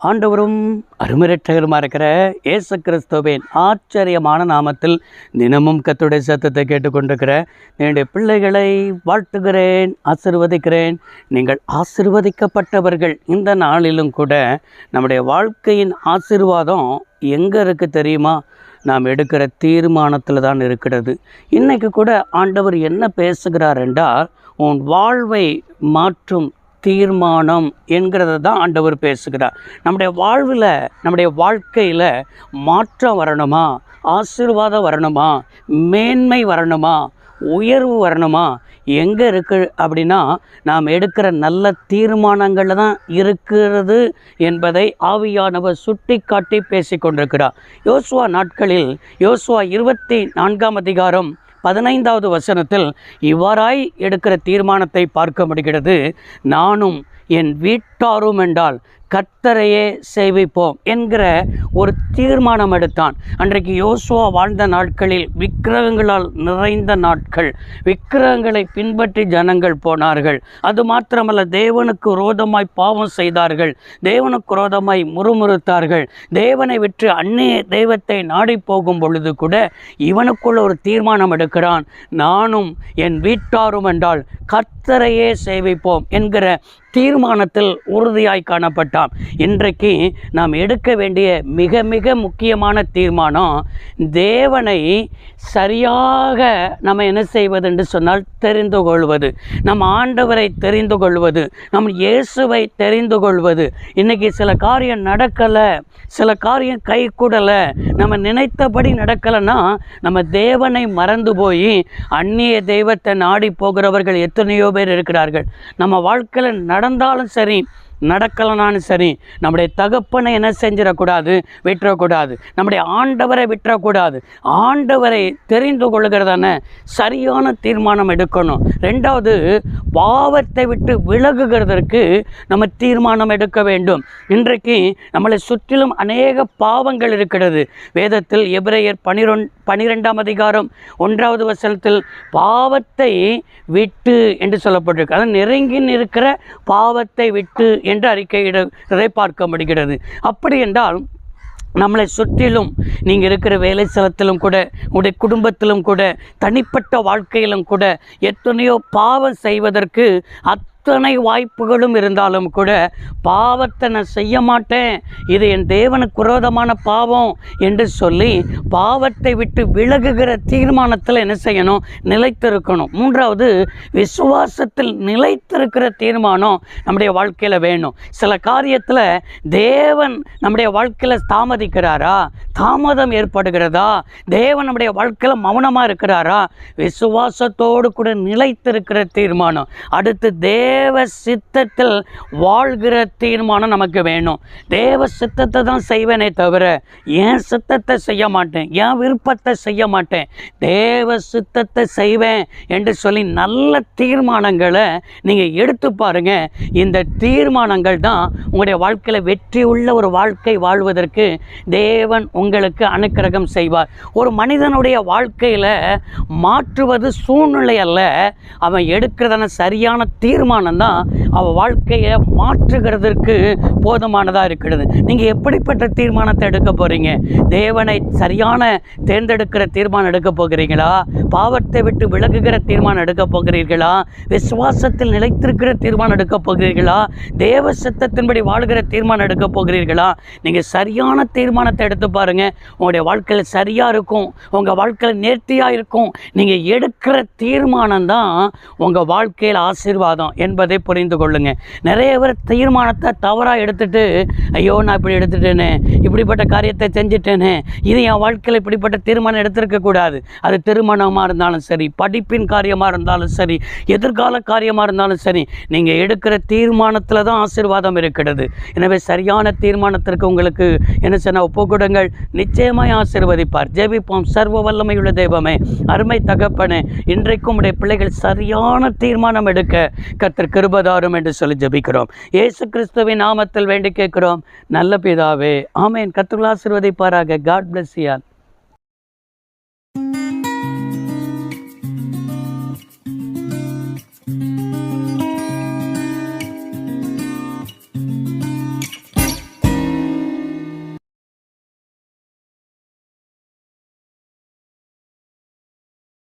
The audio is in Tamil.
ஆண்டவரும் அருமரட்சகருமா இருக்கிற இயேசு கிறிஸ்துவின் ஆச்சரியமான நாமத்தில் தினமும் கர்த்தருடைய சத்தத்தை கேட்டுக்கொண்டிருக்கிற என்னுடைய பிள்ளைகளை வாழ்த்துகிறேன், ஆசீர்வதிக்கிறேன். நீங்கள் ஆசீர்வதிக்கப்பட்டவர்கள். இந்த நாளிலும் கூட நம்முடைய வாழ்க்கையின் ஆசீர்வாதம் எங்கே இருக்குது தெரியுமா? நாம் எடுக்கிற தீர்மானத்தில் தான் இருக்கிறது. இன்றைக்கு கூட ஆண்டவர் என்ன பேசுகிறார் என்றால், உன் வாழ்வை மாற்றும் தீர்மானம் என்கிறத தான் ஆண்டவர் பேசுகிறார். நம்முடைய வாழ்வில், நம்முடைய வாழ்க்கையில் மாற்றம் வரணுமா, ஆசீர்வாதம் வரணுமா, மேன்மை வரணுமா, உயர்வு வரணுமா, எங்கே இருக்குது அப்படின்னா நாம் எடுக்கிற நல்ல தீர்மானங்களில் தான் இருக்கிறது என்பதை ஆவியானவர் சுட்டி காட்டி பேசி கொண்டிருக்கிறார். யோசுவா நாட்களில் யோசுவா 24ஆம் அதிகாரம் 15வது வசனத்தில் இவ்வாறாய் எடுக்கிற தீர்மானத்தை பார்க்க முடிகிறது. நானும் என் வீட்டாரும் என்றால் கர்த்தரையே சேவிப்போம் என்கிற ஒரு தீர்மானம் எடுத்தான். அன்றைக்கு யோசுவா வாழ்ந்த நாட்களில் விக்கிரகங்களால் நிறைந்த நாட்கள். விக்கிரகங்களை பின்பற்றி ஜனங்கள் போனார்கள். அது மாத்திரமல்ல, தேவனுக்கு விரோதமாய் பாவம் செய்தார்கள், தேவனுக்கு விரோதமாய் முறுமுறுத்தார்கள். தேவனை விட்டு அந்நிய தெய்வத்தை நாடி போகும் பொழுது கூட இவனுக்குள்ள ஒரு தீர்மானம் எடுக்கிறான். நானும் என் வீட்டாரும் என்றால் கர்த்தரையே சேவிப்போம் என்கிற தீர்மானத்தில் உறுதியாய் காணப்பட்டான். இன்றைக்கு நாம் எடுக்க வேண்டிய மிக மிக முக்கியமான தீர்மானம், தேவனை சரியாக நம்ம என்ன செய்வது என்று சொன்னால் தெரிந்து கொள்வது, நம் ஆண்டவரை தெரிந்து கொள்வது, நம் இயேசுவை தெரிந்து கொள்வது. இன்றைக்கி சில காரியம் நடக்கலை, சில காரியம் கை கூடலை, நம்ம நினைத்தபடி நடக்கலைன்னா நம்ம தேவனை மறந்து போய் அந்நிய தெய்வத்தை நாடி போகிறவர்கள் எத்தனையோ பேர் இருக்கிறார்கள். நம்ம வாழ்க்கையில் நடந்தாலும் சரி, நடக்கலனாலும் சரி, நம்முடைய தகப்பனை என்ன செஞ்சிடக்கூடாது, விட்டுறக்கூடாது. நம்முடைய ஆண்டவரை விட்டுறக்கூடாது. ஆண்டவரை தெரிந்து கொள்கிறதான சரியான தீர்மானம் எடுக்கணும். ரெண்டாவது, பாவத்தை விட்டு விலகுகிறதற்கு நம்ம தீர்மானம் எடுக்க வேண்டும். இன்றைக்கு நம்மளை சுற்றிலும் அநேக பாவங்கள் இருக்கிறது. வேதத்தில் எபிரேயர் 12ஆம் அதிகாரம் 1வது வசனத்தில் பாவத்தை விட்டு என்று சொல்லப்பட்டிருக்கு. அது நெருங்கி இருக்கிற பாவத்தை விட்டு என்று அறிக்கையிடதை பார்க்க முடிகிறது. அப்படி என்றால் நம்மளை சுற்றிலும், நீங்கள் இருக்கிற வேலை ஸ்தலத்திலும் கூட, உடைய குடும்பத்திலும் கூட, தனிப்பட்ட வாழ்க்கையிலும் கூட எத்தனையோ பாவம் செய்வதற்கு அத்தனை வாய்ப்புகளும் இருந்தாலும் கூட பாவத்தை நான் செய்ய மாட்டேன், இது என் தேவனுக்கு விரோதமான பாவம் என்று சொல்லி பாவத்தை விட்டு விலகுகிற தீர்மானத்தில் என்ன செய்யணும்? நிலைத்திருக்கணும். மூன்றாவது, விசுவாசத்தில் நிலைத்திருக்கிற தீர்மானம் நம்முடைய வாழ்க்கையில் வேணும். சில காரியத்தில் தேவன் நம்முடைய வாழ்க்கையில் தாமதிக்கிறாரா, தாமதம் ஏற்படுகிறதா, தேவன் நம்முடைய வாழ்க்கையில் மௌனமாக இருக்கிறாரா, விசுவாசத்தோடு கூட நிலைத்திருக்கிற தீர்மானம். அடுத்து தேவ சித்தத்தில் வாழ்கிற தீர்மானம் நமக்கு வேணும். தேவ சித்தத்தை தான் செய்வேனே தவிர என் சித்தத்தை செய்ய மாட்டேன், என் விருப்பத்தை செய்ய மாட்டேன், தேவ சித்தத்தை செய்வேன் என்று சொல்லி நல்ல தீர்மானங்களை நீங்கள் எடுத்து பாருங்க. இந்த தீர்மானங்கள் தான் உங்களுடைய வாழ்க்கையில் வெற்றி உள்ள ஒரு வாழ்க்கை வாழ்வதற்கு தேவன் உங்களுக்கு அனுக்கிரகம் செய்வார். ஒரு மனிதனுடைய வாழ்க்கையில் மாற்றுவது சூழ்நிலை அல்ல, அவன் எடுக்கிறதான சரியான தீர்மானம் தான் அவன் வாழ்க்கையை மாற்றுகிறதற்கு போதுமானதாக இருக்கிறது. நீங்கள் எப்படிப்பட்ட தீர்மானத்தை எடுக்க போகிறீங்க? தேவனை சரியான தேர்ந்தெடுக்கிற தீர்மானம் எடுக்க போகிறீங்களா? பாவத்தை விட்டு விலகுகிற தீர்மானம் எடுக்க போகிறீர்களா? விசுவாசத்தில் நிலைத்திருக்கிற தீர்மானம் எடுக்க போகிறீர்களா? தேவ சித்தத்தின்படி வாழ்கிற தீர்மானம் எடுக்க போகிறீர்களா? நீங்கள் சரியான தீர்மானத்தை எடுத்து பாருங்கள். உங்களுடைய வாழ்க்கையில் சரியாக இருக்கும், உங்கள் வாழ்க்கையில் நேர்த்தியாக இருக்கும். நீங்கள் எடுக்கிற தீர்மானம் தான் உங்கள் வாழ்க்கையில் ஆசீர்வாதம் என்பதை புரிந்து கொள்ளுங்க. நிறைய பேர் தீர்மானத்தை தவறாக எடுத்துட்டு, ஐயோ நான் இப்படி எடுத்துட்டேனே, இப்படிப்பட்ட காரியத்தை செஞ்சுட்டேனே, இது என் வாழ்க்கையில் இப்படிப்பட்ட தீர்மானம் எடுத்திருக்கக்கூடாது. அது திருமணமாக இருந்தாலும் சரி, படிப்பின் காரியமாக இருந்தாலும் சரி, எதிர்கால காரியமாக இருந்தாலும் சரி, நீங்கள் எடுக்கிற தீர்மானத்தில் தான் ஆசீர்வாதம் இருக்கிறது. எனவே சரியான தீர்மானத்திற்கு உங்களுக்கு என்ன சொன்ன ஒப்புக்கொடுங்கள், நிச்சயமாய் ஆசீர்வதிப்பார். ஜெபிப்போம். சர்வ வல்லமையுள்ள தெய்வமே, அருமை தகப்பனே, இன்றைக்கும் உடைய பிள்ளைகள் சரியான தீர்மானம் எடுக்க கர்த்தர் கிருபைதாரும் என்று சொல்லி ஜெபிக்கிறோம். இயேசு கிறிஸ்துவின் நாமத்தில் வேண்டி கேட்கிறோம் நல்ல பிதாவே, ஆமென். கர்த்தர் ஆசீர்வதிப்பாராக. God bless you.